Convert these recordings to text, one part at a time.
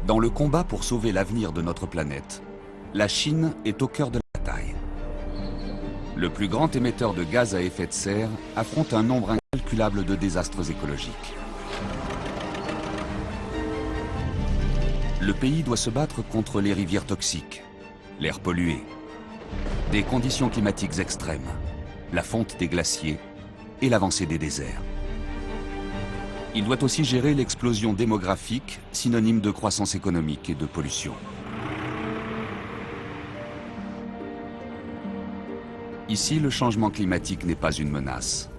Dans le combat pour sauver l'avenir de notre planète, la Chine est au cœur de la bataille. Le plus grand émetteur de gaz à effet de serre affronte un nombre incalculable de désastres écologiques. Le pays doit se battre contre les rivières toxiques, l'air pollué, des conditions climatiques extrêmes, la fonte des glaciers et l'avancée des déserts. Il doit aussi gérer l'explosion démographique, synonyme de croissance économique et de pollution. Ici, le changement climatique n'est pas une menace.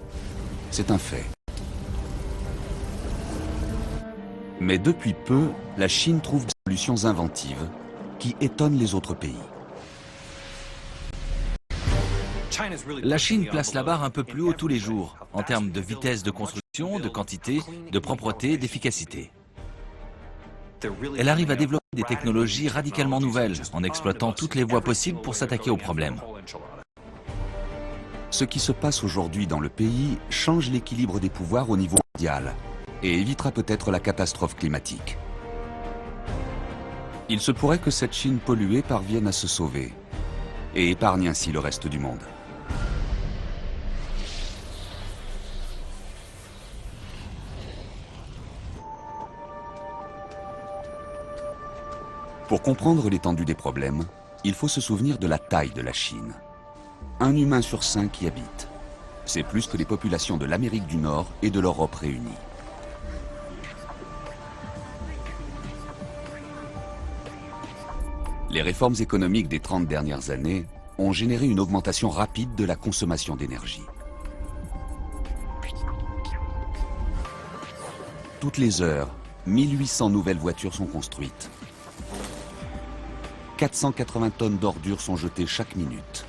C'est un fait. Mais depuis peu, la Chine trouve des solutions inventives qui étonnent les autres pays. La Chine place la barre un peu plus haut tous les jours, en termes de vitesse de construction, de quantité, de propreté, d'efficacité. Elle arrive à développer des technologies radicalement nouvelles, en exploitant toutes les voies possibles pour s'attaquer aux problèmes. Ce qui se passe aujourd'hui dans le pays change l'équilibre des pouvoirs au niveau mondial et évitera peut-être la catastrophe climatique. Il se pourrait que cette Chine polluée parvienne à se sauver et épargne ainsi le reste du monde. Pour comprendre l'étendue des problèmes, il faut se souvenir de la taille de la Chine. Un humain sur 5 y habite. C'est plus que les populations de l'Amérique du Nord et de l'Europe réunies. Les réformes économiques des 30 dernières années ont généré une augmentation rapide de la consommation d'énergie. Toutes les heures, 1800 nouvelles voitures sont construites. 480 tonnes d'ordures sont jetées chaque minute.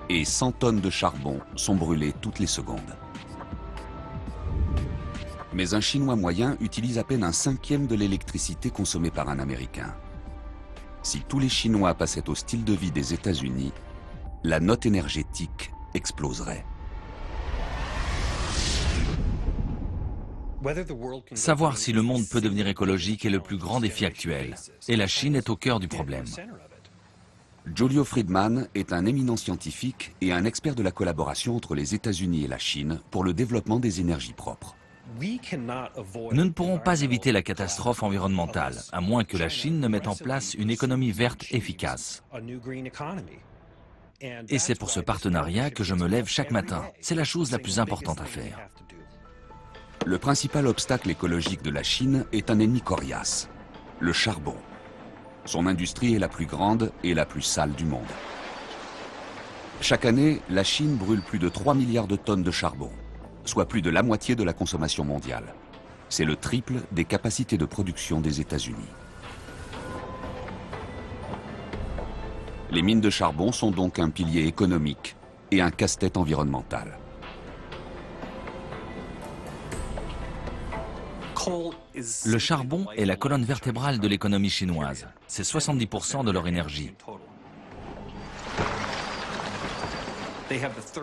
Et 100 tonnes de charbon sont brûlées toutes les secondes. Mais un Chinois moyen utilise à peine un cinquième de l'électricité consommée par un Américain. Si tous les Chinois passaient au style de vie des États-Unis, la note énergétique exploserait. Savoir si le monde peut devenir écologique est le plus grand défi actuel. Et la Chine est au cœur du problème. Julio Friedman est un éminent scientifique et un expert de la collaboration entre les États-Unis et la Chine pour le développement des énergies propres. Nous ne pourrons pas éviter la catastrophe environnementale, à moins que la Chine ne mette en place une économie verte efficace. Et c'est pour ce partenariat que je me lève chaque matin. C'est la chose la plus importante à faire. Le principal obstacle écologique de la Chine est un ennemi coriace, le charbon. Son industrie est la plus grande et la plus sale du monde. Chaque année, la Chine brûle plus de 3 milliards de tonnes de charbon, soit plus de la moitié de la consommation mondiale. C'est le triple des capacités de production des États-Unis. Les mines de charbon sont donc un pilier économique et un casse-tête environnemental. Le charbon est la colonne vertébrale de l'économie chinoise. C'est 70% de leur énergie.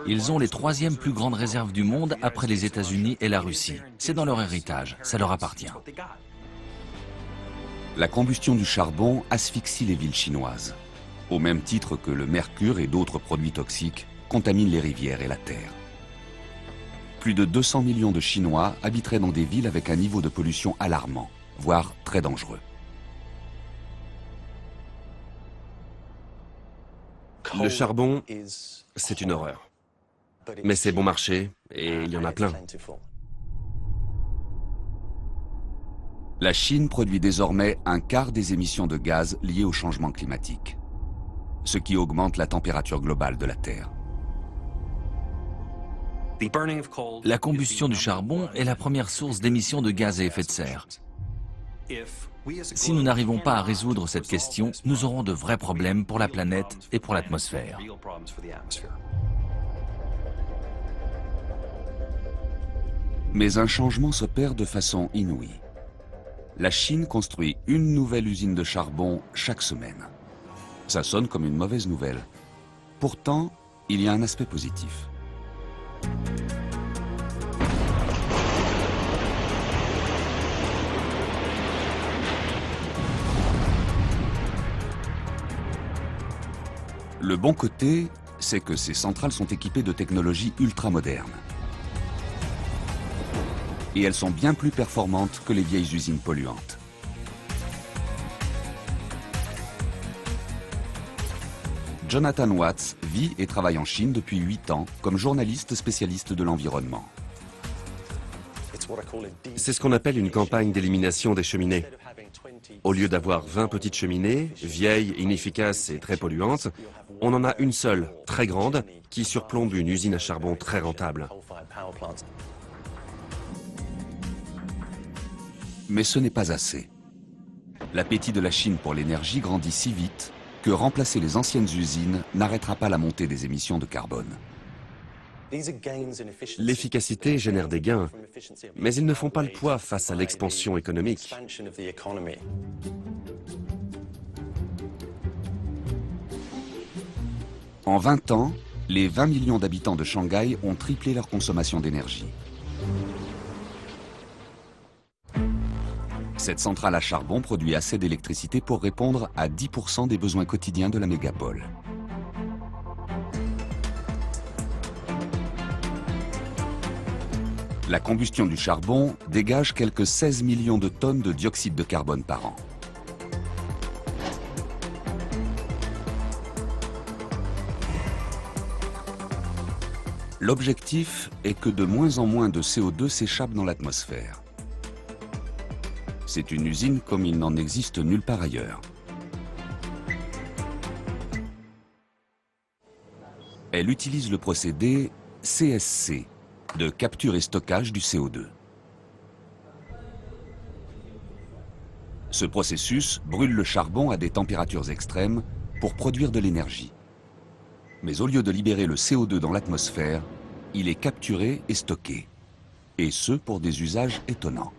Ils ont les 3e plus grandes réserves du monde après les États-Unis et la Russie. C'est dans leur héritage, ça leur appartient. La combustion du charbon asphyxie les villes chinoises, au même titre que le mercure et d'autres produits toxiques contaminent les rivières et la terre. Plus de 200 millions de Chinois habiteraient dans des villes avec un niveau de pollution alarmant, voire très dangereux. Le charbon, c'est une horreur. Mais c'est bon marché et il y en a plein. La Chine produit désormais un quart des émissions de gaz liées au changement climatique, ce qui augmente la température globale de la Terre. La combustion du charbon est la première source d'émissions de gaz à effet de serre. Si nous n'arrivons pas à résoudre cette question, nous aurons de vrais problèmes pour la planète et pour l'atmosphère. Mais un changement s'opère de façon inouïe. La Chine construit une nouvelle usine de charbon chaque semaine. Ça sonne comme une mauvaise nouvelle. Pourtant, il y a un aspect positif. Le bon côté, c'est que ces centrales sont équipées de technologies ultramodernes. Et elles sont bien plus performantes que les vieilles usines polluantes. Jonathan Watts vit et travaille en Chine depuis 8 ans comme journaliste spécialiste de l'environnement. C'est ce qu'on appelle une campagne d'élimination des cheminées. Au lieu d'avoir 20 petites cheminées, vieilles, inefficaces et très polluantes, on en a une seule, très grande, qui surplombe une usine à charbon très rentable. Mais ce n'est pas assez. L'appétit de la Chine pour l'énergie grandit si vite que remplacer les anciennes usines n'arrêtera pas la montée des émissions de carbone. L'efficacité génère des gains, mais ils ne font pas le poids face à l'expansion économique. En 20 ans, les 20 millions d'habitants de Shanghai ont triplé leur consommation d'énergie. Cette centrale à charbon produit assez d'électricité pour répondre à 10% des besoins quotidiens de la mégapole. La combustion du charbon dégage quelques 16 millions de tonnes de dioxyde de carbone par an. L'objectif est que de moins en moins de CO2 s'échappe dans l'atmosphère. C'est une usine comme il n'en existe nulle part ailleurs. Elle utilise le procédé CSC, de capture et stockage du CO2. Ce processus brûle le charbon à des températures extrêmes pour produire de l'énergie. Mais au lieu de libérer le CO2 dans l'atmosphère, il est capturé et stocké. Et ce, pour des usages étonnants.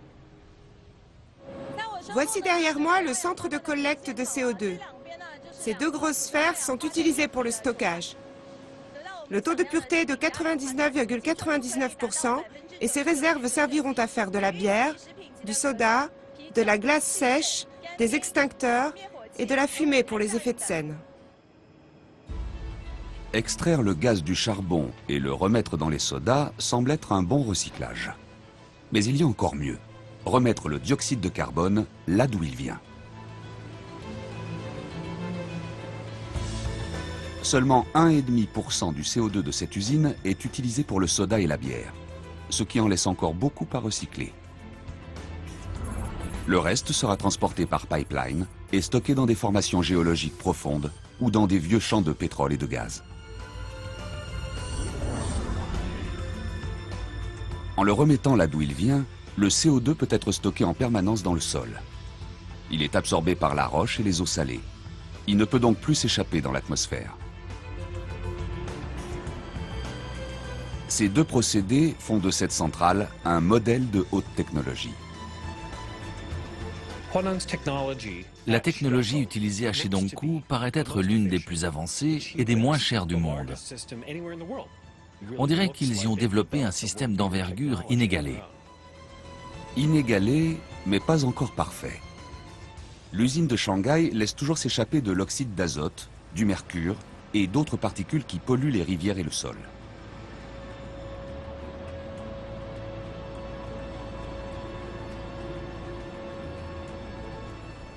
Voici derrière moi le centre de collecte de CO2. Ces deux grosses sphères sont utilisées pour le stockage. Le taux de pureté est de 99,99% et ces réserves serviront à faire de la bière, du soda, de la glace sèche, des extincteurs et de la fumée pour les effets de scène. Extraire le gaz du charbon et le remettre dans les sodas semble être un bon recyclage. Mais il y a encore mieux. Remettre le dioxyde de carbone là d'où il vient. Seulement 1,5% du CO2 de cette usine est utilisé pour le soda et la bière, ce qui en laisse encore beaucoup à recycler. Le reste sera transporté par pipeline et stocké dans des formations géologiques profondes ou dans des vieux champs de pétrole et de gaz. En le remettant là d'où il vient, le CO2 peut être stocké en permanence dans le sol. Il est absorbé par la roche et les eaux salées. Il ne peut donc plus s'échapper dans l'atmosphère. Ces deux procédés font de cette centrale un modèle de haute technologie. La technologie utilisée à Shidongkou paraît être l'une des plus avancées et des moins chères du monde. On dirait qu'ils y ont développé un système d'envergure inégalé. Inégalé, mais pas encore parfait. L'usine de Shanghai laisse toujours s'échapper de l'oxyde d'azote, du mercure et d'autres particules qui polluent les rivières et le sol.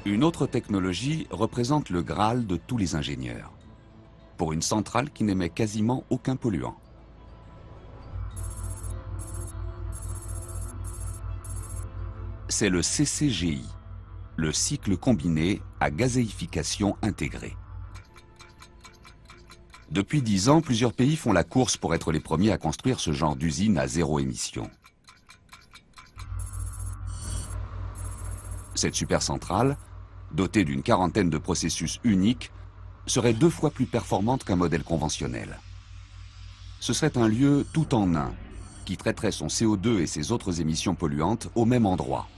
Une autre technologie représente le Graal de tous les ingénieurs, pour une centrale qui n'émet quasiment aucun polluant. C'est le CCGI, le cycle combiné à gazéification intégrée. Depuis 10 ans, plusieurs pays font la course pour être les premiers à construire ce genre d'usine à zéro émission. Cette supercentrale, dotée d'une quarantaine de processus uniques, serait 2 fois plus performante qu'un modèle conventionnel. Ce serait un lieu tout en un, qui traiterait son CO2 et ses autres émissions polluantes au même endroit.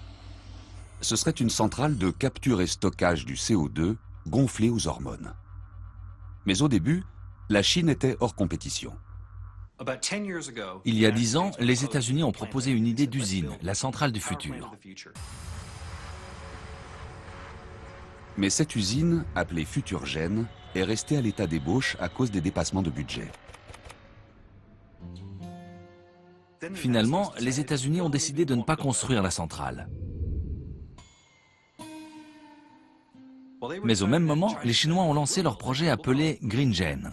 Ce serait une centrale de capture et stockage du CO2 gonflée aux hormones. Mais au début, la Chine était hors compétition. Il y a 10 ans, les États-Unis ont proposé une idée d'usine, la centrale du futur. Mais cette usine, appelée Futurgen, est restée à l'état d'ébauche à cause des dépassements de budget. Finalement, les États-Unis ont décidé de ne pas construire la centrale. Mais au même moment, les Chinois ont lancé leur projet appelé GreenGen.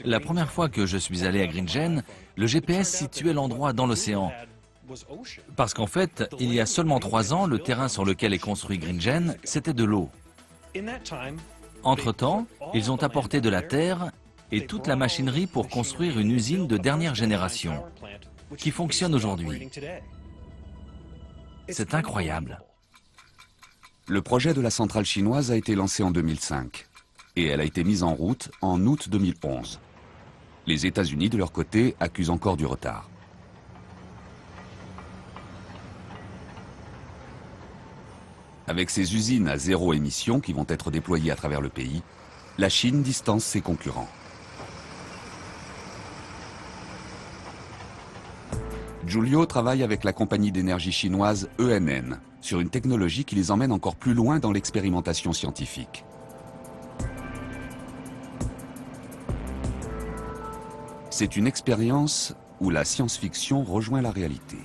La première fois que je suis allé à GreenGen, le GPS situait l'endroit dans l'océan. Parce qu'en fait, il y a seulement 3 ans, le terrain sur lequel est construit GreenGen, c'était de l'eau. Entre-temps, ils ont apporté de la terre et toute la machinerie pour construire une usine de dernière génération, qui fonctionne aujourd'hui. C'est incroyable. Le projet de la centrale chinoise a été lancé en 2005 et elle a été mise en route en août 2011. Les États-Unis, de leur côté, accusent encore du retard. Avec ses usines à zéro émission qui vont être déployées à travers le pays, la Chine distance ses concurrents. Giulio travaille avec la compagnie d'énergie chinoise ENN sur une technologie qui les emmène encore plus loin dans l'expérimentation scientifique. C'est une expérience où la science-fiction rejoint la réalité.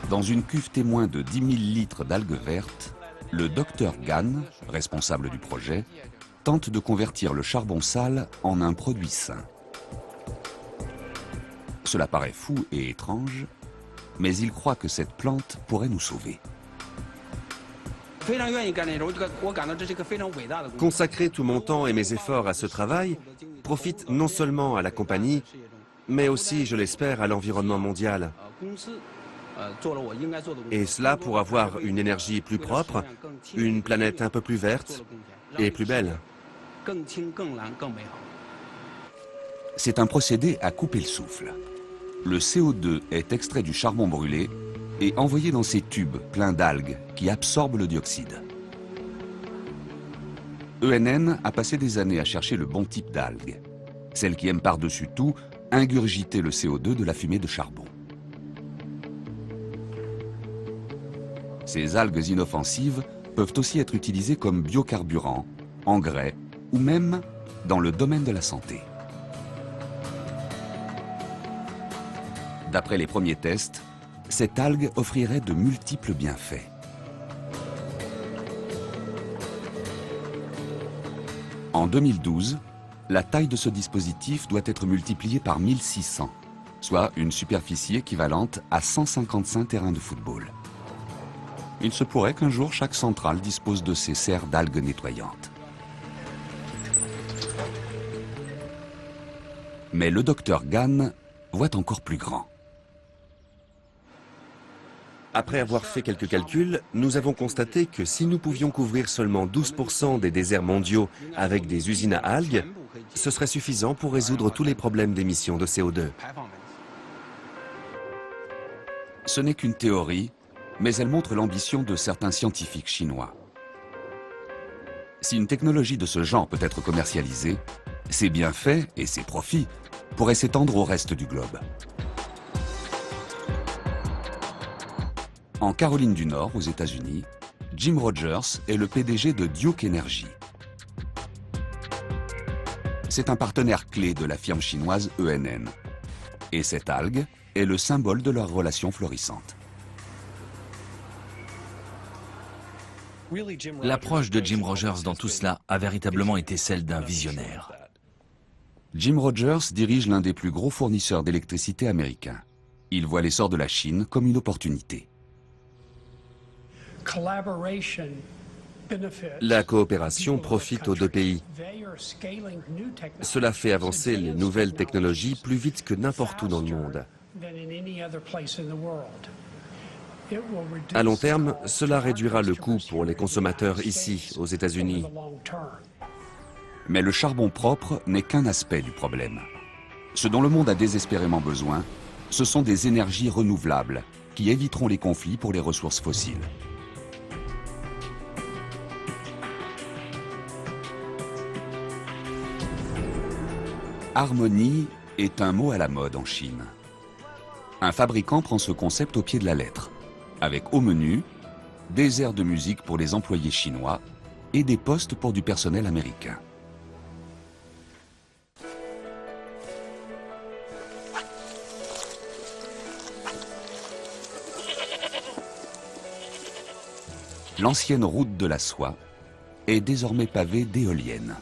Dans une cuve témoin de 10 000 litres d'algues vertes, le docteur Gan, responsable du projet, tente de convertir le charbon sale en un produit sain. Cela paraît fou et étrange, mais il croit que cette plante pourrait nous sauver. Consacrer tout mon temps et mes efforts à ce travail profite non seulement à la compagnie, mais aussi, je l'espère, à l'environnement mondial. Et cela pour avoir une énergie plus propre, une planète un peu plus verte et plus belle. C'est un procédé à couper le souffle. Le CO2 est extrait du charbon brûlé et envoyé dans ces tubes pleins d'algues qui absorbent le dioxyde. ENN a passé des années à chercher le bon type d'algues, celles qui aiment par-dessus tout ingurgiter le CO2 de la fumée de charbon. Ces algues inoffensives peuvent aussi être utilisées comme biocarburant, engrais ou même dans le domaine de la santé. D'après les premiers tests, cette algue offrirait de multiples bienfaits. En 2012, la taille de ce dispositif doit être multipliée par 1600, soit une superficie équivalente à 155 terrains de football. Il se pourrait qu'un jour chaque centrale dispose de ces serres d'algues nettoyantes. Mais le docteur Gan voit encore plus grand. Après avoir fait quelques calculs, nous avons constaté que si nous pouvions couvrir seulement 12% des déserts mondiaux avec des usines à algues, ce serait suffisant pour résoudre tous les problèmes d'émissions de CO2. Ce n'est qu'une théorie, mais elle montre l'ambition de certains scientifiques chinois. Si une technologie de ce genre peut être commercialisée, ses bienfaits et ses profits pourraient s'étendre au reste du globe. En Caroline du Nord, aux États-Unis, Jim Rogers est le PDG de Duke Energy. C'est un partenaire clé de la firme chinoise ENN. Et cette algue est le symbole de leur relation florissante. L'approche de Jim Rogers dans tout cela a véritablement été celle d'un visionnaire. Jim Rogers dirige l'un des plus gros fournisseurs d'électricité américains. Il voit l'essor de la Chine comme une opportunité. La coopération profite aux deux pays. Cela fait avancer les nouvelles technologies plus vite que n'importe où dans le monde. À long terme, cela réduira le coût pour les consommateurs ici, aux États-Unis. Mais le charbon propre n'est qu'un aspect du problème. Ce dont le monde a désespérément besoin, ce sont des énergies renouvelables qui éviteront les conflits pour les ressources fossiles. Harmonie est un mot à la mode en Chine. Un fabricant prend ce concept au pied de la lettre, avec au menu des aires de musique pour les employés chinois et des postes pour du personnel américain. L'ancienne route de la soie est désormais pavée d'éoliennes,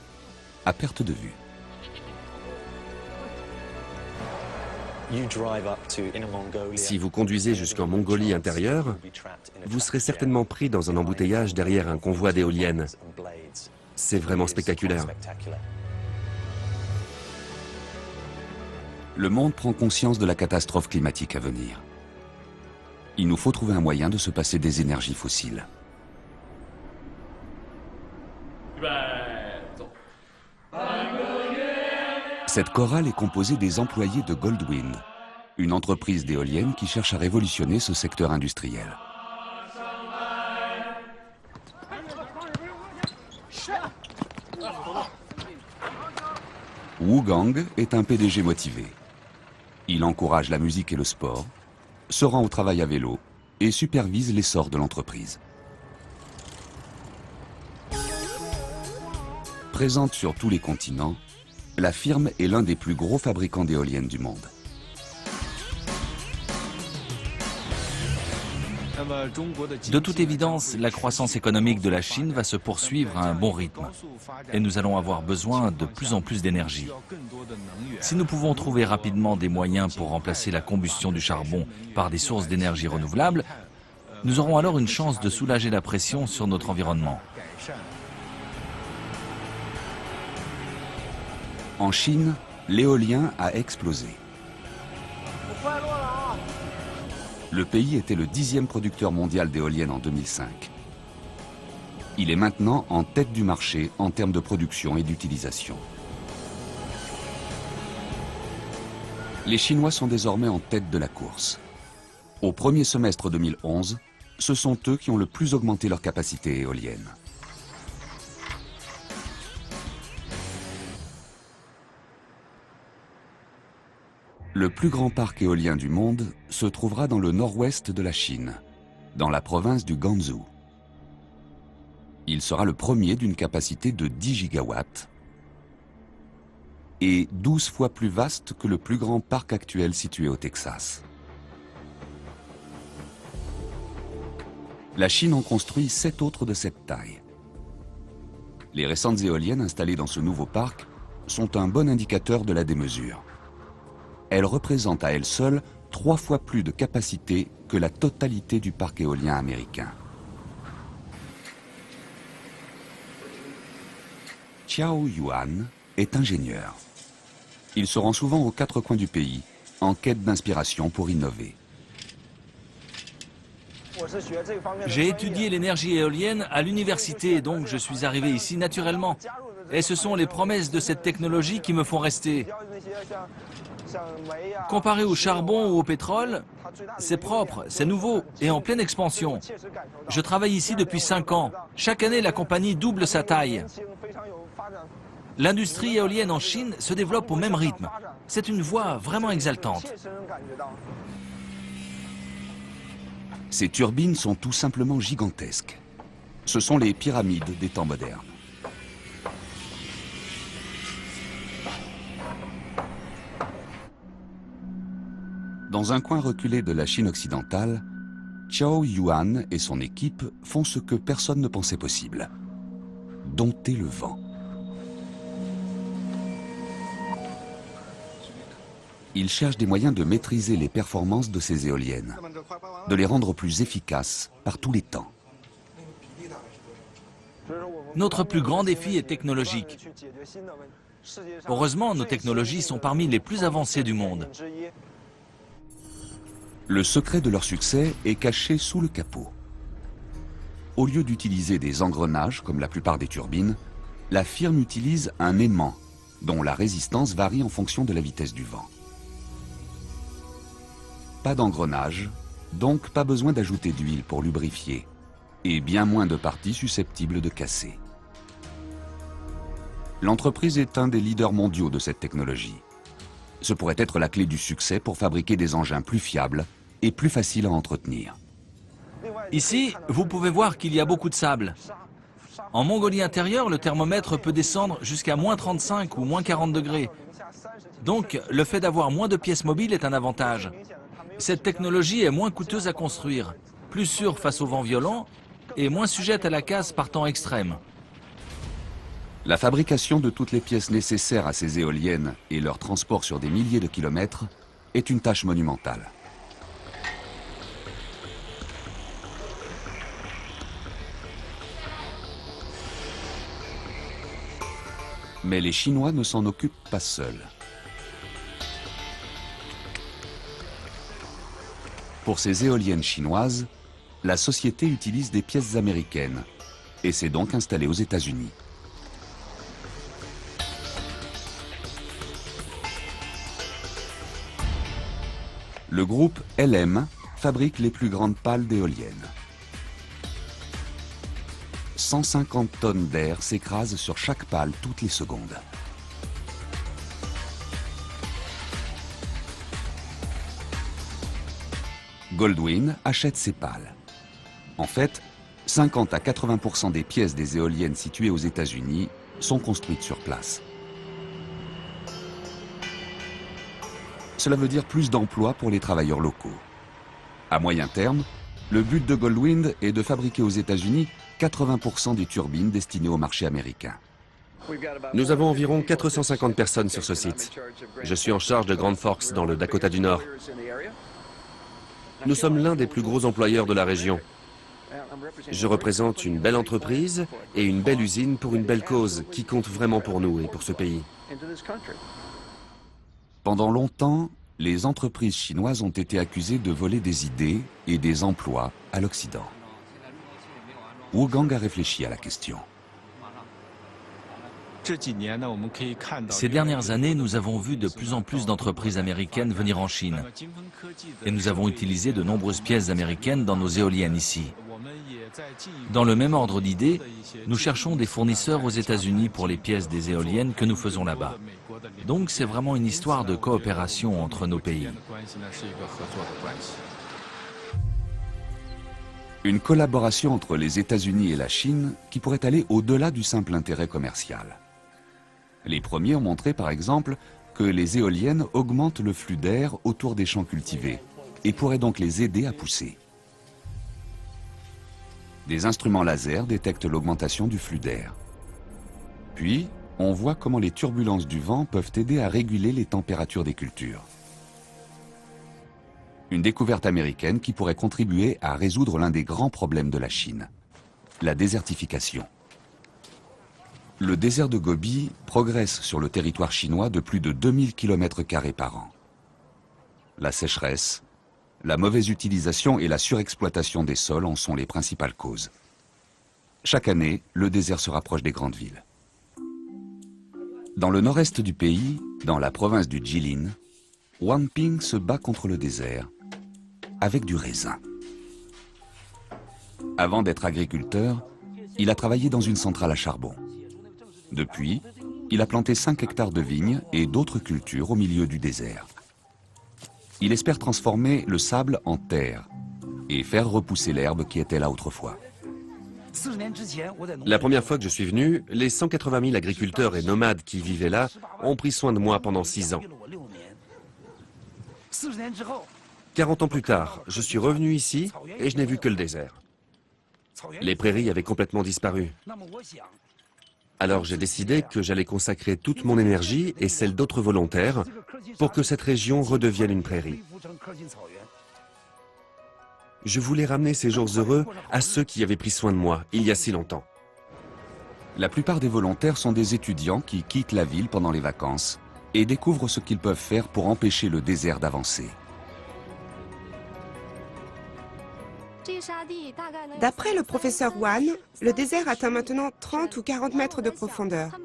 à perte de vue. Si vous conduisez jusqu'en Mongolie intérieure, vous serez certainement pris dans un embouteillage derrière un convoi d'éoliennes. C'est vraiment spectaculaire. Le monde prend conscience de la catastrophe climatique à venir. Il nous faut trouver un moyen de se passer des énergies fossiles. Cette chorale est composée des employés de Goldwind, une entreprise d'éoliennes qui cherche à révolutionner ce secteur industriel. Wu Gang est un PDG motivé. Il encourage la musique et le sport, se rend au travail à vélo et supervise l'essor de l'entreprise. Présente sur tous les continents, la firme est l'un des plus gros fabricants d'éoliennes du monde. De toute évidence, la croissance économique de la Chine va se poursuivre à un bon rythme. Et nous allons avoir besoin de plus en plus d'énergie. Si nous pouvons trouver rapidement des moyens pour remplacer la combustion du charbon par des sources d'énergie renouvelables, nous aurons alors une chance de soulager la pression sur notre environnement. En Chine, l'éolien a explosé. Le pays était le 10e producteur mondial d'éoliennes en 2005. Il est maintenant en tête du marché en termes de production et d'utilisation. Les Chinois sont désormais en tête de la course. Au premier semestre 2011, ce sont eux qui ont le plus augmenté leur capacité éolienne. Le plus grand parc éolien du monde se trouvera dans le nord-ouest de la Chine, dans la province du Gansu. Il sera le premier d'une capacité de 10 gigawatts et 12 fois plus vaste que le plus grand parc actuel situé au Texas. La Chine en construit 7 autres de cette taille. Les récentes éoliennes installées dans ce nouveau parc sont un bon indicateur de la démesure. Elles représentent à elles seules 3 fois plus de capacité que la totalité du parc éolien américain. Xiao Yuan est ingénieur. Il se rend souvent aux 4 coins du pays, en quête d'inspiration pour innover. J'ai étudié l'énergie éolienne à l'université, donc je suis arrivé ici naturellement. Et ce sont les promesses de cette technologie qui me font rester. Comparé au charbon ou au pétrole, c'est propre, c'est nouveau et en pleine expansion. Je travaille ici depuis 5 ans. Chaque année, la compagnie double sa taille. L'industrie éolienne en Chine se développe au même rythme. C'est une voie vraiment exaltante. Ces turbines sont tout simplement gigantesques. Ce sont les pyramides des temps modernes. Dans un coin reculé de la Chine occidentale, Xiao Yuan et son équipe font ce que personne ne pensait possible: dompter le vent. Ils cherchent des moyens de maîtriser les performances de ces éoliennes, de les rendre plus efficaces par tous les temps. Notre plus grand défi est technologique. Heureusement, nos technologies sont parmi les plus avancées du monde. Le secret de leur succès est caché sous le capot. Au lieu d'utiliser des engrenages comme la plupart des turbines, la firme utilise un aimant dont la résistance varie en fonction de la vitesse du vent. Pas d'engrenage, donc pas besoin d'ajouter d'huile pour lubrifier, et bien moins de parties susceptibles de casser. L'entreprise est un des leaders mondiaux de cette technologie. Ce pourrait être la clé du succès pour fabriquer des engins plus fiables et plus faciles à entretenir. Ici, vous pouvez voir qu'il y a beaucoup de sable. En Mongolie intérieure, le thermomètre peut descendre jusqu'à moins 35 ou moins 40 degrés. Donc, le fait d'avoir moins de pièces mobiles est un avantage. Cette technologie est moins coûteuse à construire, plus sûre face aux vents violents et moins sujette à la casse par temps extrême. La fabrication de toutes les pièces nécessaires à ces éoliennes et leur transport sur des milliers de kilomètres est une tâche monumentale. Mais les Chinois ne s'en occupent pas seuls. Pour ces éoliennes chinoises, la société utilise des pièces américaines et s'est donc installée aux États-Unis. Le groupe LM fabrique les plus grandes pales d'éoliennes. 150 tonnes d'air s'écrasent sur chaque pale toutes les secondes. Goldwyn achète ces pales. En fait, 50 à 80% des pièces des éoliennes situées aux États-Unis sont construites sur place. Cela veut dire plus d'emplois pour les travailleurs locaux. À moyen terme, le but de Goldwyn est de fabriquer aux États-Unis 80% des turbines destinées au marché américain. Nous avons environ 450 personnes sur ce site. Je suis en charge de Grand Forks, dans le Dakota du Nord. Nous sommes l'un des plus gros employeurs de la région. Je représente une belle entreprise et une belle usine pour une belle cause qui compte vraiment pour nous et pour ce pays. Pendant longtemps, les entreprises chinoises ont été accusées de voler des idées et des emplois à l'Occident. Wu Gang a réfléchi à la question. Ces dernières années, nous avons vu de plus en plus d'entreprises américaines venir en Chine. Et nous avons utilisé de nombreuses pièces américaines dans nos éoliennes ici. Dans le même ordre d'idées, nous cherchons des fournisseurs aux États-Unis pour les pièces des éoliennes que nous faisons là-bas. Donc c'est vraiment une histoire de coopération entre nos pays. Une collaboration entre les États-Unis et la Chine qui pourrait aller au-delà du simple intérêt commercial. Les premiers ont montré par exemple que les éoliennes augmentent le flux d'air autour des champs cultivés et pourraient donc les aider à pousser. Des instruments laser détectent l'augmentation du flux d'air. Puis, on voit comment les turbulences du vent peuvent aider à réguler les températures des cultures. Une découverte américaine qui pourrait contribuer à résoudre l'un des grands problèmes de la Chine, la désertification. Le désert de Gobi progresse sur le territoire chinois de plus de 2000 km² par an. La sécheresse, la mauvaise utilisation et la surexploitation des sols en sont les principales causes. Chaque année, le désert se rapproche des grandes villes. Dans le nord-est du pays, dans la province du Jilin, Wang Ping se bat contre le désert avec du raisin. Avant d'être agriculteur, il a travaillé dans une centrale à charbon. Depuis, il a planté 5 hectares de vignes et d'autres cultures au milieu du désert. Il espère transformer le sable en terre et faire repousser l'herbe qui était là autrefois. La première fois que je suis venu, les 180 000 agriculteurs et nomades qui vivaient là ont pris soin de moi pendant 6 ans. 40 ans plus tard, je suis revenu ici et je n'ai vu que le désert. Les prairies avaient complètement disparu. Alors j'ai décidé que j'allais consacrer toute mon énergie et celle d'autres volontaires pour que cette région redevienne une prairie. Je voulais ramener ces jours heureux à ceux qui avaient pris soin de moi il y a si longtemps. La plupart des volontaires sont des étudiants qui quittent la ville pendant les vacances et découvrent ce qu'ils peuvent faire pour empêcher le désert d'avancer. D'après le professeur Wan, le désert atteint maintenant 30 ou 40 mètres de profondeur.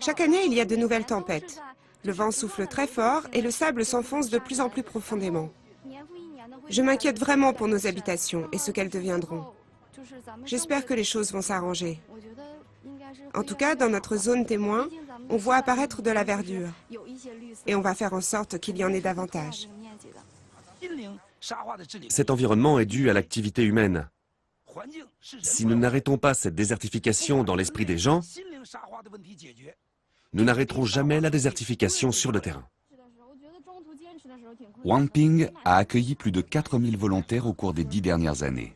Chaque année, il y a de nouvelles tempêtes. Le vent souffle très fort et le sable s'enfonce de plus en plus profondément. Je m'inquiète vraiment pour nos habitations et ce qu'elles deviendront. J'espère que les choses vont s'arranger. En tout cas, dans notre zone témoin, on voit apparaître de la verdure. Et on va faire en sorte qu'il y en ait davantage. Cet environnement est dû à l'activité humaine. Si nous n'arrêtons pas cette désertification dans l'esprit des gens, nous n'arrêterons jamais la désertification sur le terrain. Wang Ping a accueilli plus de 4000 volontaires au cours des 10 dernières années.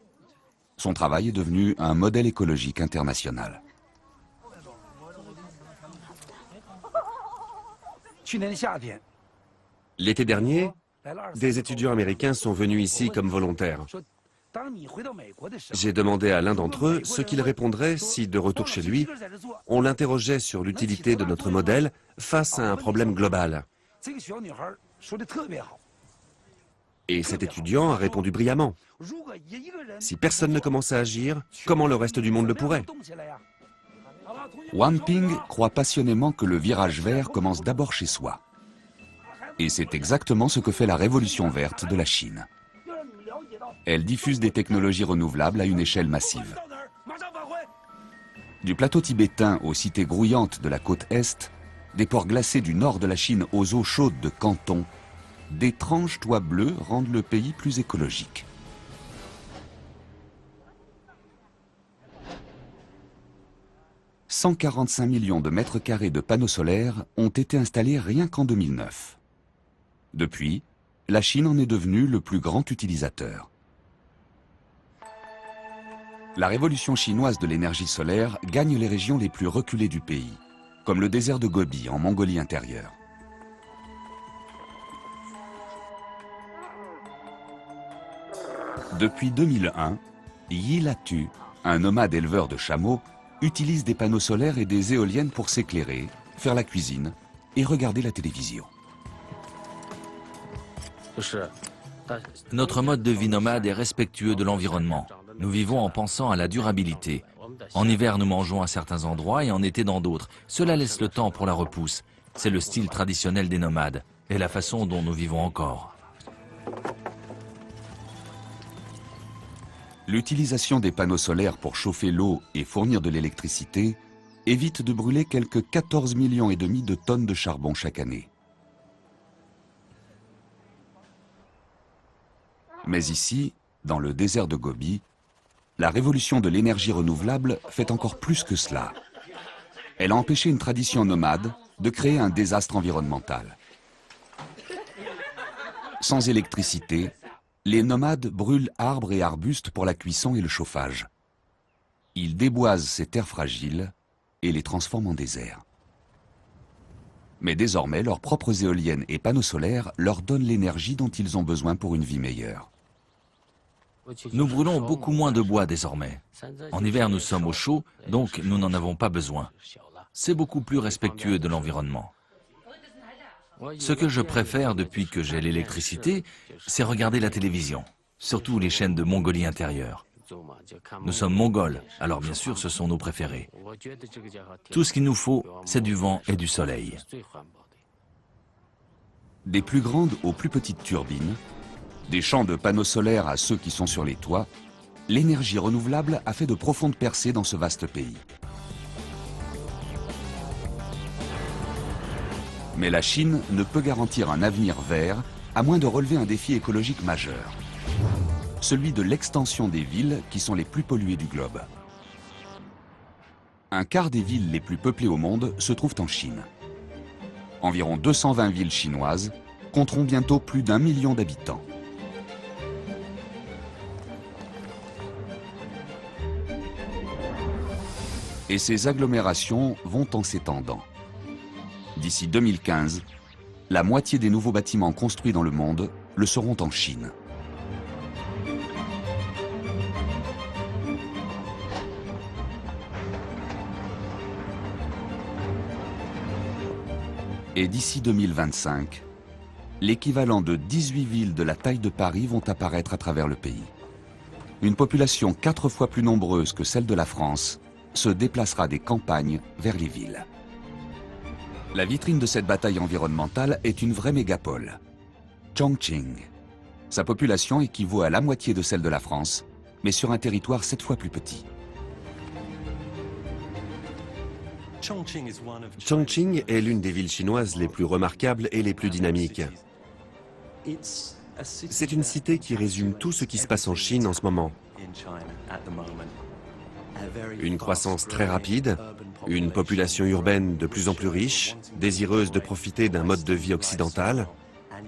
Son travail est devenu un modèle écologique international. L'été dernier, des étudiants américains sont venus ici comme volontaires. J'ai demandé à l'un d'entre eux ce qu'il répondrait si, de retour chez lui, on l'interrogeait sur l'utilité de notre modèle face à un problème global. Et cet étudiant a répondu brillamment. Si personne ne commence à agir, comment le reste du monde le pourrait? Wang Ping croit passionnément que le virage vert commence d'abord chez soi. Et c'est exactement ce que fait la révolution verte de la Chine. Elle diffuse des technologies renouvelables à une échelle massive. Du plateau tibétain aux cités grouillantes de la côte Est, des ports glacés du nord de la Chine aux eaux chaudes de Canton, d'étranges toits bleus rendent le pays plus écologique. « 145 millions de mètres carrés de panneaux solaires ont été installés rien qu'en 2009. Depuis, la Chine en est devenue le plus grand utilisateur. La révolution chinoise de l'énergie solaire gagne les régions les plus reculées du pays, comme le désert de Gobi en Mongolie intérieure. Depuis 2001, Yi Latu, un nomade éleveur de chameaux, utilise des panneaux solaires et des éoliennes pour s'éclairer, faire la cuisine et regarder la télévision. Notre mode de vie nomade est respectueux de l'environnement. Nous vivons en pensant à la durabilité. En hiver, nous mangeons à certains endroits et en été dans d'autres. Cela laisse le temps pour la repousse. C'est le style traditionnel des nomades et la façon dont nous vivons encore. L'utilisation des panneaux solaires pour chauffer l'eau et fournir de l'électricité évite de brûler quelques 14,5 millions de tonnes de charbon chaque année. Mais ici, dans le désert de Gobi, la révolution de l'énergie renouvelable fait encore plus que cela. Elle a empêché une tradition nomade de créer un désastre environnemental. Sans électricité, les nomades brûlent arbres et arbustes pour la cuisson et le chauffage. Ils déboisent ces terres fragiles et les transforment en désert. Mais désormais, leurs propres éoliennes et panneaux solaires leur donnent l'énergie dont ils ont besoin pour une vie meilleure. Nous brûlons beaucoup moins de bois désormais. En hiver, nous sommes au chaud, donc nous n'en avons pas besoin. C'est beaucoup plus respectueux de l'environnement. Ce que je préfère depuis que j'ai l'électricité, c'est regarder la télévision, surtout les chaînes de Mongolie intérieure. Nous sommes mongols, alors bien sûr ce sont nos préférés. Tout ce qu'il nous faut, c'est du vent et du soleil. Des plus grandes aux plus petites turbines, des champs de panneaux solaires à ceux qui sont sur les toits, l'énergie renouvelable a fait de profondes percées dans ce vaste pays. Mais la Chine ne peut garantir un avenir vert à moins de relever un défi écologique majeur. Celui de l'extension des villes qui sont les plus polluées du globe. Un quart des villes les plus peuplées au monde se trouvent en Chine. Environ 220 villes chinoises compteront bientôt plus d'1 million d'habitants. Et ces agglomérations vont en s'étendant. D'ici 2015, la moitié des nouveaux bâtiments construits dans le monde le seront en Chine. Et d'ici 2025, l'équivalent de 18 villes de la taille de Paris vont apparaître à travers le pays. Une population 4 fois plus nombreuse que celle de la France se déplacera des campagnes vers les villes. La vitrine de cette bataille environnementale est une vraie mégapole, Chongqing. Sa population équivaut à la moitié de celle de la France, mais sur un territoire 7 fois plus petit. Chongqing est l'une des villes chinoises les plus remarquables et les plus dynamiques. C'est une cité qui résume tout ce qui se passe en Chine en ce moment. Une croissance très rapide, une population urbaine de plus en plus riche, désireuse de profiter d'un mode de vie occidental,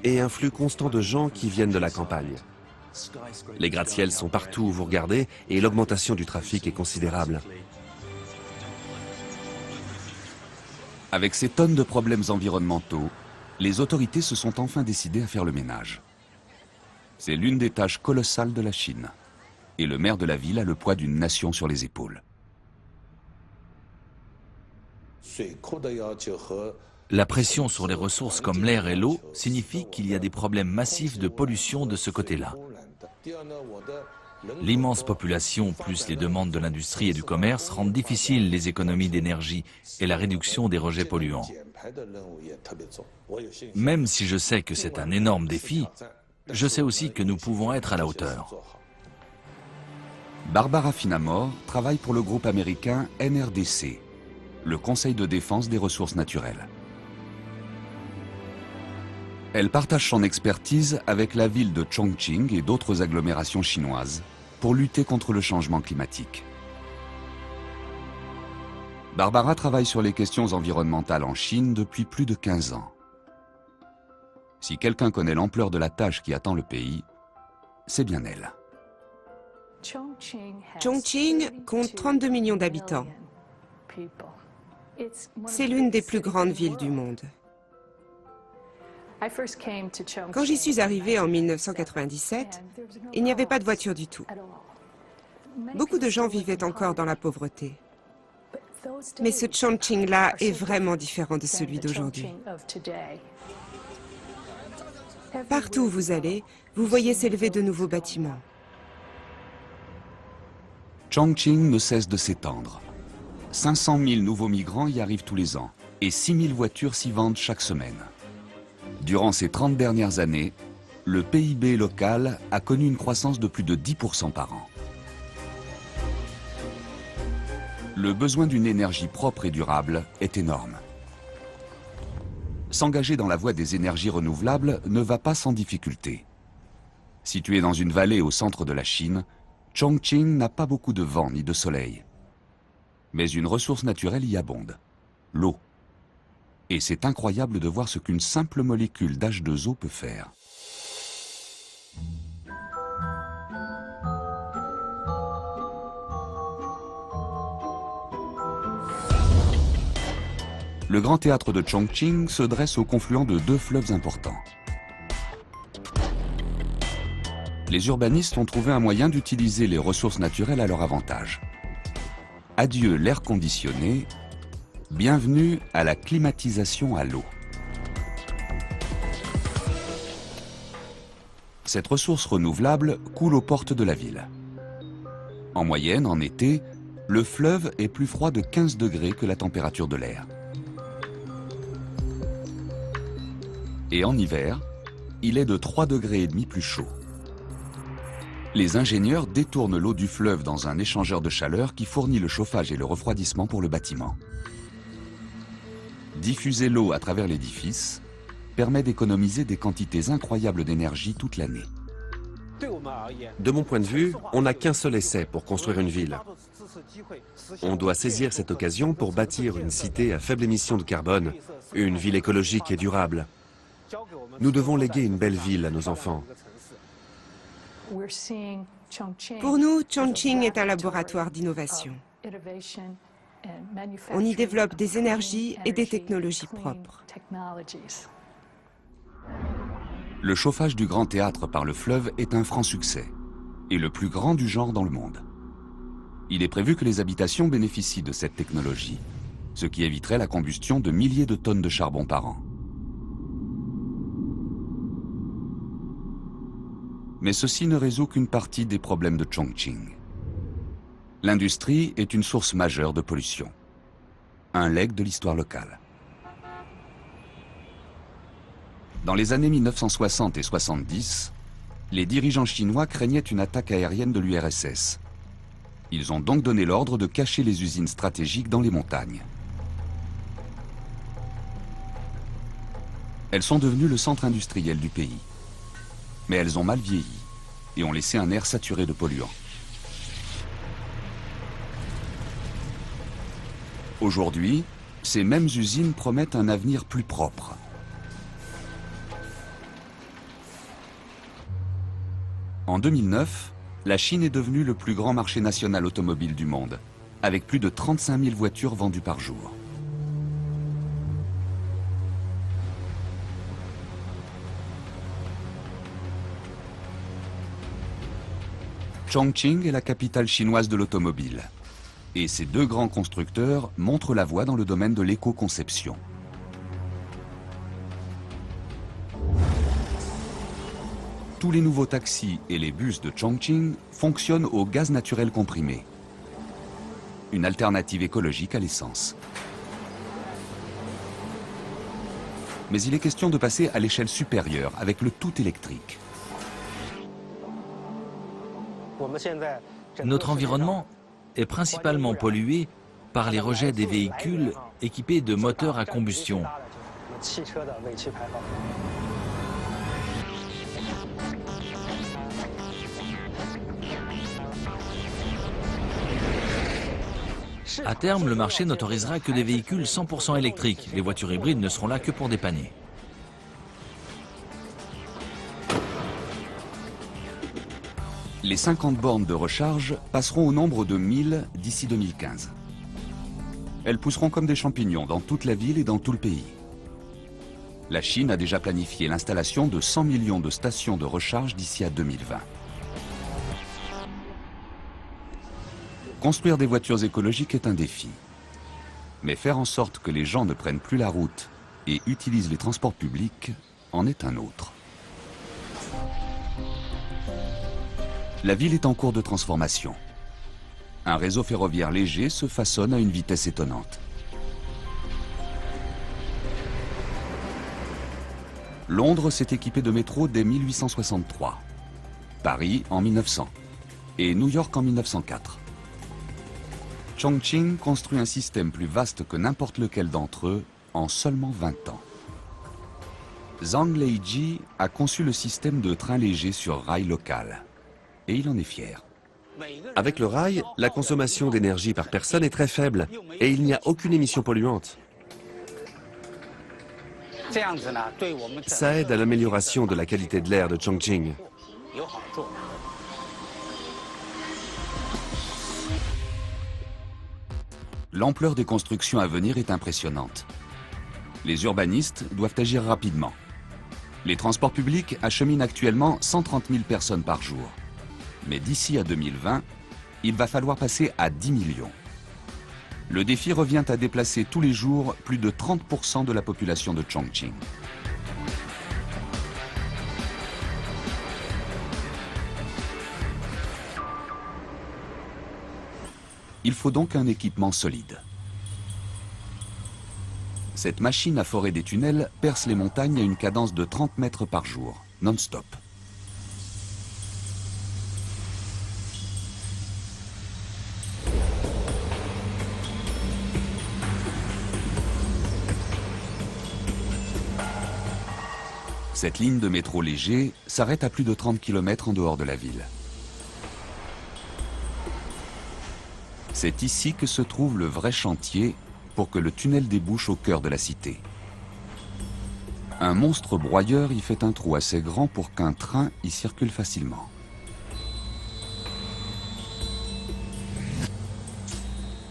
et un flux constant de gens qui viennent de la campagne. Les gratte-ciels sont partout où vous regardez et l'augmentation du trafic est considérable. Avec ces tonnes de problèmes environnementaux, les autorités se sont enfin décidées à faire le ménage. C'est l'une des tâches colossales de la Chine. Et le maire de la ville a le poids d'une nation sur les épaules. La pression sur les ressources comme l'air et l'eau signifie qu'il y a des problèmes massifs de pollution de ce côté-là. L'immense population plus les demandes de l'industrie et du commerce rendent difficiles les économies d'énergie et la réduction des rejets polluants. Même si je sais que c'est un énorme défi, je sais aussi que nous pouvons être à la hauteur. Barbara Finamore travaille pour le groupe américain NRDC, le Conseil de défense des ressources naturelles. Elle partage son expertise avec la ville de Chongqing et d'autres agglomérations chinoises pour lutter contre le changement climatique. Barbara travaille sur les questions environnementales en Chine depuis plus de 15 ans. Si quelqu'un connaît l'ampleur de la tâche qui attend le pays, c'est bien elle. Chongqing compte 32 millions d'habitants. C'est l'une des plus grandes villes du monde. Quand j'y suis arrivée en 1997, il n'y avait pas de voiture du tout. Beaucoup de gens vivaient encore dans la pauvreté. Mais ce Chongqing-là est vraiment différent de celui d'aujourd'hui. Partout où vous allez, vous voyez s'élever de nouveaux bâtiments. Chongqing ne cesse de s'étendre. 500 000 nouveaux migrants y arrivent tous les ans et 6 000 voitures s'y vendent chaque semaine. Durant ces 30 dernières années, le PIB local a connu une croissance de plus de 10% par an. Le besoin d'une énergie propre et durable est énorme. S'engager dans la voie des énergies renouvelables ne va pas sans difficulté. Situé dans une vallée au centre de la Chine, Chongqing n'a pas beaucoup de vent ni de soleil. Mais une ressource naturelle y abonde, l'eau. Et c'est incroyable de voir ce qu'une simple molécule d'H2O peut faire. Le grand théâtre de Chongqing se dresse au confluent de deux fleuves importants. Les urbanistes ont trouvé un moyen d'utiliser les ressources naturelles à leur avantage. Adieu l'air conditionné, bienvenue à la climatisation à l'eau. Cette ressource renouvelable coule aux portes de la ville. En moyenne, en été, le fleuve est plus froid de 15 degrés que la température de l'air. Et en hiver, il est de 3,5 degrés plus chaud. Les ingénieurs détournent l'eau du fleuve dans un échangeur de chaleur qui fournit le chauffage et le refroidissement pour le bâtiment. Diffuser l'eau à travers l'édifice permet d'économiser des quantités incroyables d'énergie toute l'année. De mon point de vue, on n'a qu'un seul essai pour construire une ville. On doit saisir cette occasion pour bâtir une cité à faible émission de carbone, une ville écologique et durable. Nous devons léguer une belle ville à nos enfants. Pour nous, Chongqing est un laboratoire d'innovation. On y développe des énergies et des technologies propres. Le chauffage du grand théâtre par le fleuve est un franc succès, et le plus grand du genre dans le monde. Il est prévu que les habitations bénéficient de cette technologie, ce qui éviterait la combustion de milliers de tonnes de charbon par an. Mais ceci ne résout qu'une partie des problèmes de Chongqing. L'industrie est une source majeure de pollution, un legs de l'histoire locale. Dans les années 1960 et 70, les dirigeants chinois craignaient une attaque aérienne de l'URSS. Ils ont donc donné l'ordre de cacher les usines stratégiques dans les montagnes. Elles sont devenues le centre industriel du pays. Mais elles ont mal vieilli et ont laissé un air saturé de polluants. Aujourd'hui, ces mêmes usines promettent un avenir plus propre. En 2009, la Chine est devenue le plus grand marché national automobile du monde, avec plus de 35 000 voitures vendues par jour. Chongqing est la capitale chinoise de l'automobile. Et ces deux grands constructeurs montrent la voie dans le domaine de l'éco-conception. Tous les nouveaux taxis et les bus de Chongqing fonctionnent au gaz naturel comprimé, une alternative écologique à l'essence. Mais il est question de passer à l'échelle supérieure avec le tout électrique. Notre environnement est principalement pollué par les rejets des véhicules équipés de moteurs à combustion. À terme, le marché n'autorisera que des véhicules 100% électriques. Les voitures hybrides ne seront là que pour dépanner. Les 50 bornes de recharge passeront au nombre de 1000 d'ici 2015. Elles pousseront comme des champignons dans toute la ville et dans tout le pays. La Chine a déjà planifié l'installation de 100 millions de stations de recharge d'ici à 2020. Construire des voitures écologiques est un défi. Mais faire en sorte que les gens ne prennent plus la route et utilisent les transports publics en est un autre. La ville est en cours de transformation. Un réseau ferroviaire léger se façonne à une vitesse étonnante. Londres s'est équipé de métro dès 1863, Paris en 1900 et New York en 1904. Chongqing construit un système plus vaste que n'importe lequel d'entre eux en seulement 20 ans. Zhang Leiji a conçu le système de train léger sur rail local. Et il en est fier. Avec le rail, la consommation d'énergie par personne est très faible et il n'y a aucune émission polluante. Ça aide à l'amélioration de la qualité de l'air de Chongqing. L'ampleur des constructions à venir est impressionnante. Les urbanistes doivent agir rapidement. Les transports publics acheminent actuellement 130 000 personnes par jour. Mais d'ici à 2020, il va falloir passer à 10 millions. Le défi revient à déplacer tous les jours plus de 30% de la population de Chongqing. Il faut donc un équipement solide. Cette machine à forer des tunnels perce les montagnes à une cadence de 30 mètres par jour, non-stop. Cette ligne de métro léger s'arrête à plus de 30 km en dehors de la ville. C'est ici que se trouve le vrai chantier pour que le tunnel débouche au cœur de la cité. Un monstre broyeur y fait un trou assez grand pour qu'un train y circule facilement.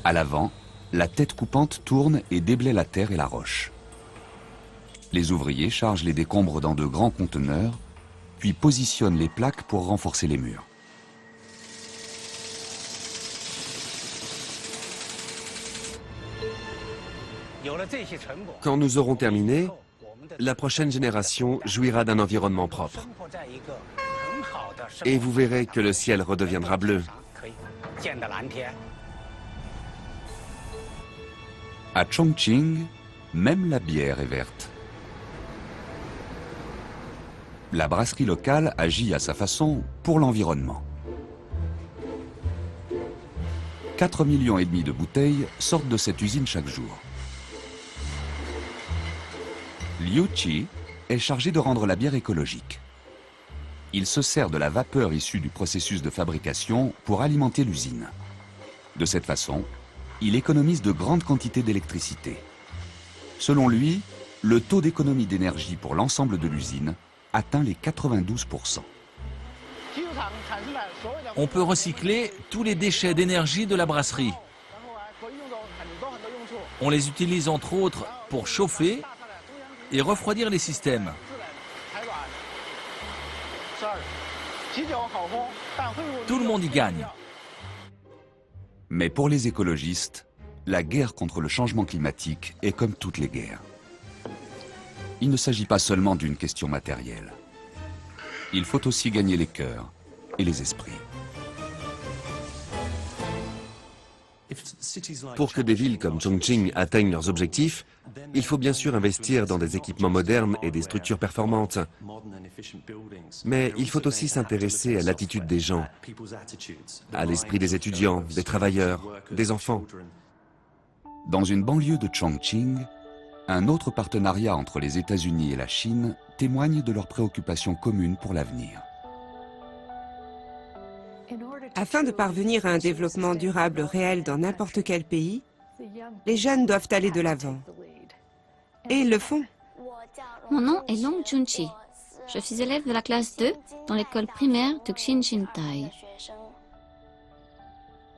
À l'avant, la tête coupante tourne et déblaye la terre et la roche. Les ouvriers chargent les décombres dans de grands conteneurs, puis positionnent les plaques pour renforcer les murs. Quand nous aurons terminé, la prochaine génération jouira d'un environnement propre. Et vous verrez que le ciel redeviendra bleu. À Chongqing, même la bière est verte. La brasserie locale agit à sa façon pour l'environnement. 4,5 millions de bouteilles sortent de cette usine chaque jour. Liu Qi, est chargé de rendre la bière écologique. Il se sert de la vapeur issue du processus de fabrication pour alimenter l'usine. De cette façon, il économise de grandes quantités d'électricité. Selon lui, le taux d'économie d'énergie pour l'ensemble de l'usine atteint les 92%. On peut recycler tous les déchets d'énergie de la brasserie. On les utilise entre autres pour chauffer et refroidir les systèmes. Tout le monde y gagne. Mais pour les écologistes, la guerre contre le changement climatique est comme toutes les guerres. Il ne s'agit pas seulement d'une question matérielle. Il faut aussi gagner les cœurs et les esprits. Pour que des villes comme Chongqing atteignent leurs objectifs, il faut bien sûr investir dans des équipements modernes et des structures performantes. Mais il faut aussi s'intéresser à l'attitude des gens, à l'esprit des étudiants, des travailleurs, des enfants. Dans une banlieue de Chongqing, un autre partenariat entre les États-Unis et la Chine témoigne de leurs préoccupations communes pour l'avenir. Afin de parvenir à un développement durable réel dans n'importe quel pays, les jeunes doivent aller de l'avant. Et ils le font. Mon nom est Long Junchi. Je suis élève de la classe 2 dans l'école primaire de Xinshintai.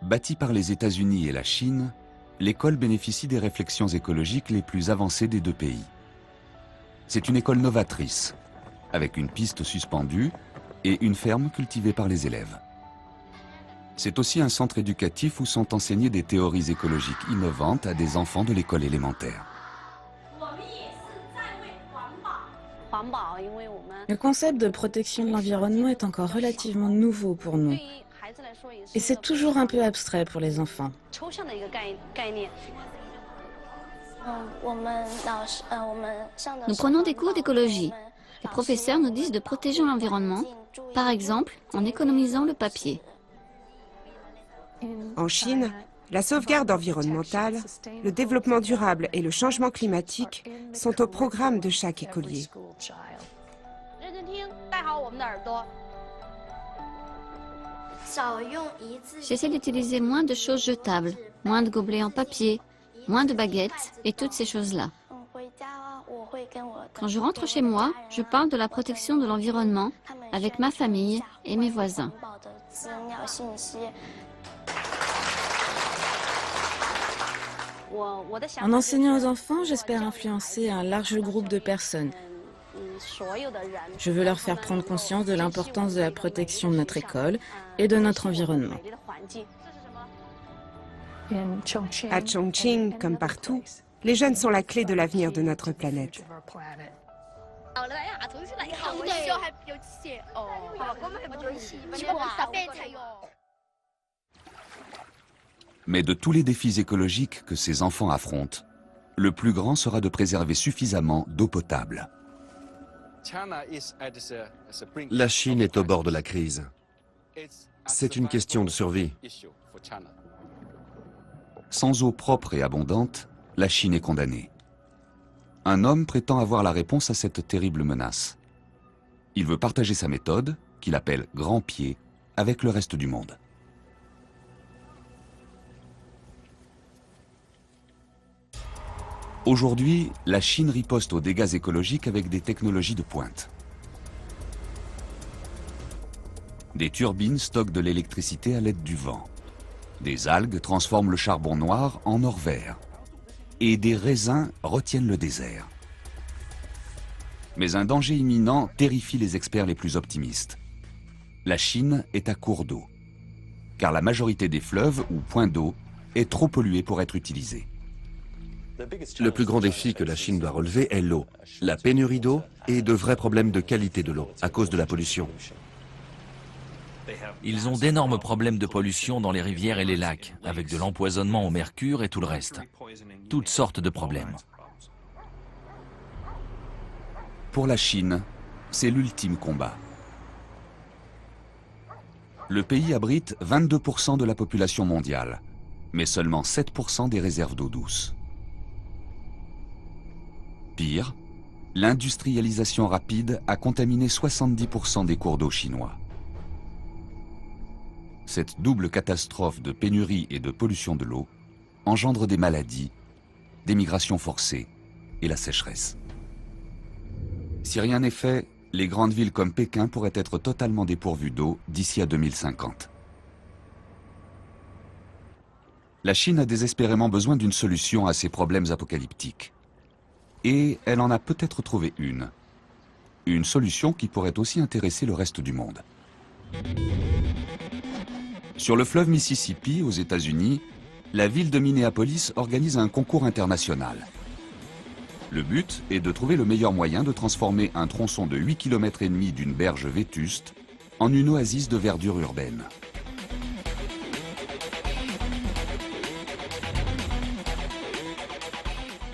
Bâtie par les États-Unis et la Chine, l'école bénéficie des réflexions écologiques les plus avancées des deux pays. C'est une école novatrice, avec une piste suspendue et une ferme cultivée par les élèves. C'est aussi un centre éducatif où sont enseignées des théories écologiques innovantes à des enfants de l'école élémentaire. Le concept de protection de l'environnement est encore relativement nouveau pour nous. Et c'est toujours un peu abstrait pour les enfants. Nous prenons des cours d'écologie. Les professeurs nous disent de protéger l'environnement, par exemple en économisant le papier. En Chine, la sauvegarde environnementale, le développement durable et le changement climatique sont au programme de chaque écolier. J'essaie d'utiliser moins de choses jetables, moins de gobelets en papier, moins de baguettes et toutes ces choses-là. Quand je rentre chez moi, je parle de la protection de l'environnement avec ma famille et mes voisins. En enseignant aux enfants, j'espère influencer un large groupe de personnes. Je veux leur faire prendre conscience de l'importance de la protection de notre école et de notre environnement. À Chongqing, comme partout, les jeunes sont la clé de l'avenir de notre planète. Mais de tous les défis écologiques que ces enfants affrontent, le plus grand sera de préserver suffisamment d'eau potable. La Chine est au bord de la crise. C'est une question de survie. Sans eau propre et abondante, la Chine est condamnée. Un homme prétend avoir la réponse à cette terrible menace. Il veut partager sa méthode, qu'il appelle Grand Pied, avec le reste du monde. Aujourd'hui, la Chine riposte aux dégâts écologiques avec des technologies de pointe. Des turbines stockent de l'électricité à l'aide du vent. Des algues transforment le charbon noir en or vert. Et des raisins retiennent le désert. Mais un danger imminent terrifie les experts les plus optimistes. La Chine est à court d'eau, car la majorité des fleuves ou points d'eau est trop polluée pour être utilisée. Le plus grand défi que la Chine doit relever est l'eau, la pénurie d'eau et de vrais problèmes de qualité de l'eau à cause de la pollution. Ils ont d'énormes problèmes de pollution dans les rivières et les lacs, avec de l'empoisonnement au mercure et tout le reste. Toutes sortes de problèmes. Pour la Chine, c'est l'ultime combat. Le pays abrite 22% de la population mondiale, mais seulement 7% des réserves d'eau douce. Pire, L'industrialisation rapide a contaminé 70% des cours d'eau chinois. Cette double catastrophe de pénurie et de pollution de l'eau engendre des maladies, des migrations forcées et la sécheresse. Si rien n'est fait, les grandes villes comme Pékin pourraient être totalement dépourvues d'eau d'ici à 2050. La Chine a désespérément besoin d'une solution à ces problèmes apocalyptiques. Et elle en a peut-être trouvé une. Une solution qui pourrait aussi intéresser le reste du monde. Sur le fleuve Mississippi, aux États-Unis, la ville de Minneapolis organise un concours international. Le but est de trouver le meilleur moyen de transformer un tronçon de 8,5 km d'une berge vétuste en une oasis de verdure urbaine.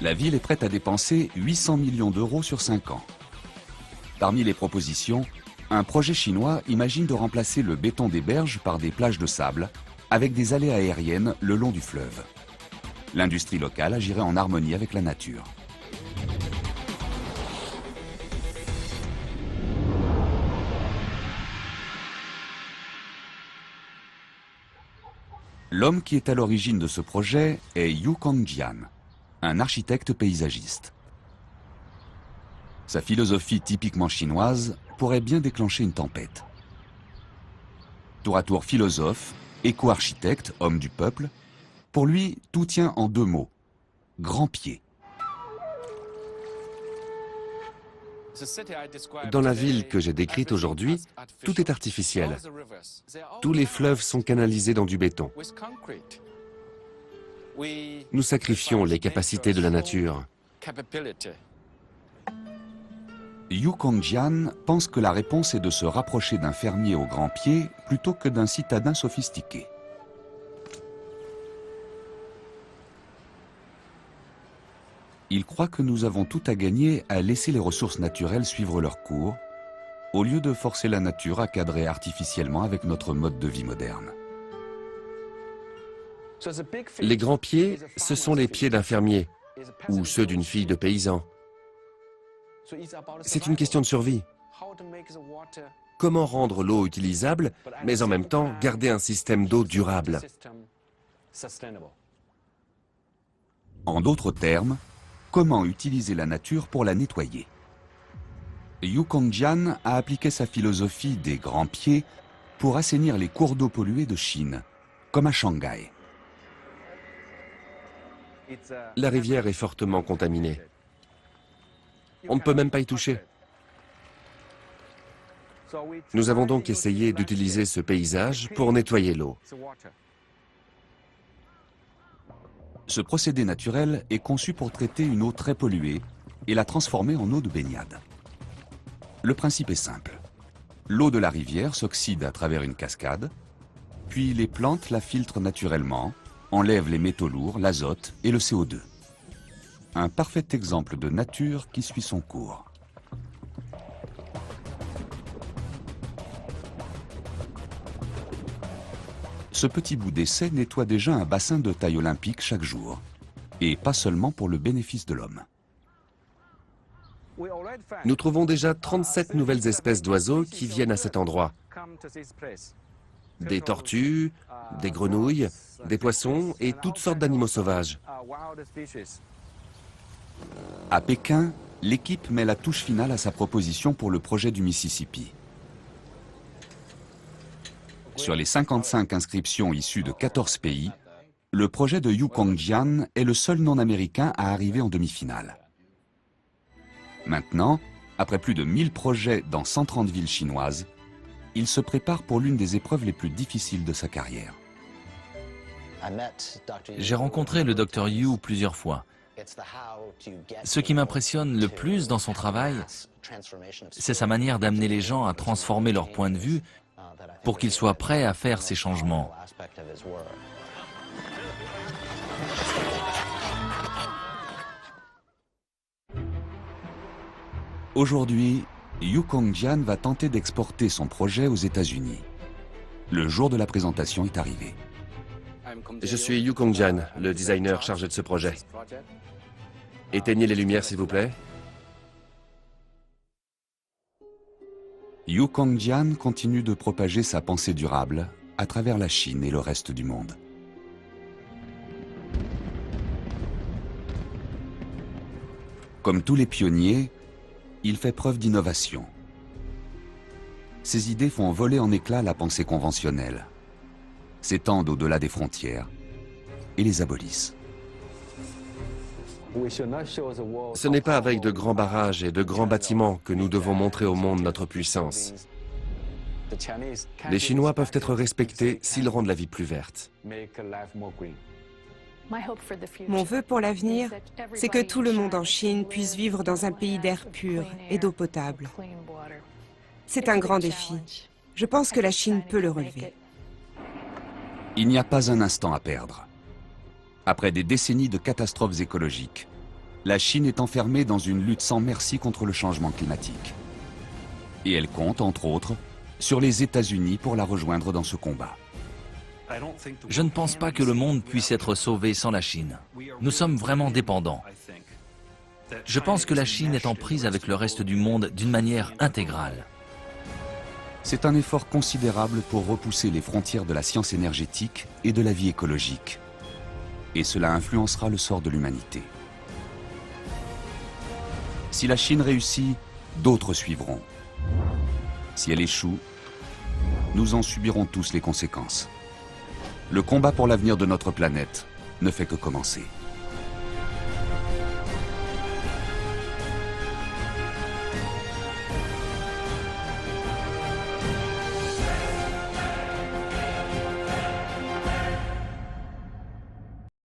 La ville est prête à dépenser 800 millions d'euros sur 5 ans. Parmi les propositions, un projet chinois imagine de remplacer le béton des berges par des plages de sable avec des allées aériennes le long du fleuve. L'industrie locale agirait en harmonie avec la nature. L'homme qui est à l'origine de ce projet est Yu Kongjian, un architecte paysagiste. Sa philosophie typiquement chinoise pourrait bien déclencher une tempête. Tour à tour philosophe, éco-architecte, homme du peuple, pour lui, tout tient en 2 mots. Grand pied. Dans la ville que j'ai décrite aujourd'hui, tout est artificiel. Tous les fleuves sont canalisés dans du béton. Nous sacrifions les capacités de la nature. Yu Kongjian pense que la réponse est de se rapprocher d'un fermier au grand pied plutôt que d'un citadin sophistiqué. Il croit que nous avons tout à gagner à laisser les ressources naturelles suivre leur cours, au lieu de forcer la nature à cadrer artificiellement avec notre mode de vie moderne. Les grands pieds, ce sont les pieds d'un fermier ou ceux d'une fille de paysan. C'est une question de survie. Comment rendre l'eau utilisable, mais en même temps garder un système d'eau durable? En d'autres termes, comment utiliser la nature pour la nettoyer? Yu Kongjian a appliqué sa philosophie des grands pieds pour assainir les cours d'eau pollués de Chine, comme à Shanghai. La rivière est fortement contaminée. On ne peut même pas y toucher. Nous avons donc essayé d'utiliser ce paysage pour nettoyer l'eau. Ce procédé naturel est conçu pour traiter une eau très polluée et la transformer en eau de baignade. Le principe est simple. L'eau de la rivière s'oxyde à travers une cascade, puis les plantes la filtrent naturellement, enlèvent les métaux lourds, l'azote et le CO2. Un parfait exemple de nature qui suit son cours. Ce petit bout d'essai nettoie déjà un bassin de taille olympique chaque jour, et pas seulement pour le bénéfice de l'homme. Nous trouvons déjà 37 nouvelles espèces d'oiseaux qui viennent à cet endroit. Des tortues, des grenouilles, des poissons et toutes sortes d'animaux sauvages. À Pékin, l'équipe met la touche finale à sa proposition pour le projet du Mississippi. Sur les 55 inscriptions issues de 14 pays, le projet de Yu Kongjian est le seul non-américain à arriver en demi-finale. Maintenant, après plus de 1000 projets dans 130 villes chinoises, il se prépare pour l'une des épreuves les plus difficiles de sa carrière. J'ai rencontré le Dr Yu plusieurs fois. Ce qui m'impressionne le plus dans son travail, c'est sa manière d'amener les gens à transformer leur point de vue pour qu'ils soient prêts à faire ces changements. Aujourd'hui, Yu Kongjian va tenter d'exporter son projet aux États-Unis. Le jour de la présentation est arrivé. Je suis Yu Kongjian, le designer chargé de ce projet. Éteignez les lumières, s'il vous plaît. Yu Congjian continue de propager sa pensée durable à travers la Chine et le reste du monde. Comme tous les pionniers, il fait preuve d'innovation. Ses idées font voler en éclats la pensée conventionnelle, s'étendent au-delà des frontières et les abolissent. Ce n'est pas avec de grands barrages et de grands bâtiments que nous devons montrer au monde notre puissance. Les Chinois peuvent être respectés s'ils rendent la vie plus verte. Mon vœu pour l'avenir, c'est que tout le monde en Chine puisse vivre dans un pays d'air pur et d'eau potable. C'est un grand défi. Je pense que la Chine peut le relever. Il n'y a pas un instant à perdre. Après des décennies de catastrophes écologiques, la Chine est enfermée dans une lutte sans merci contre le changement climatique. Et elle compte, entre autres, sur les États-Unis pour la rejoindre dans ce combat. Je ne pense pas que le monde puisse être sauvé sans la Chine. Nous sommes vraiment dépendants. Je pense que la Chine est en prise avec le reste du monde d'une manière intégrale. C'est un effort considérable pour repousser les frontières de la science énergétique et de la vie écologique. Et cela influencera le sort de l'humanité. Si la Chine réussit, d'autres suivront. Si elle échoue, nous en subirons tous les conséquences. Le combat pour l'avenir de notre planète ne fait que commencer.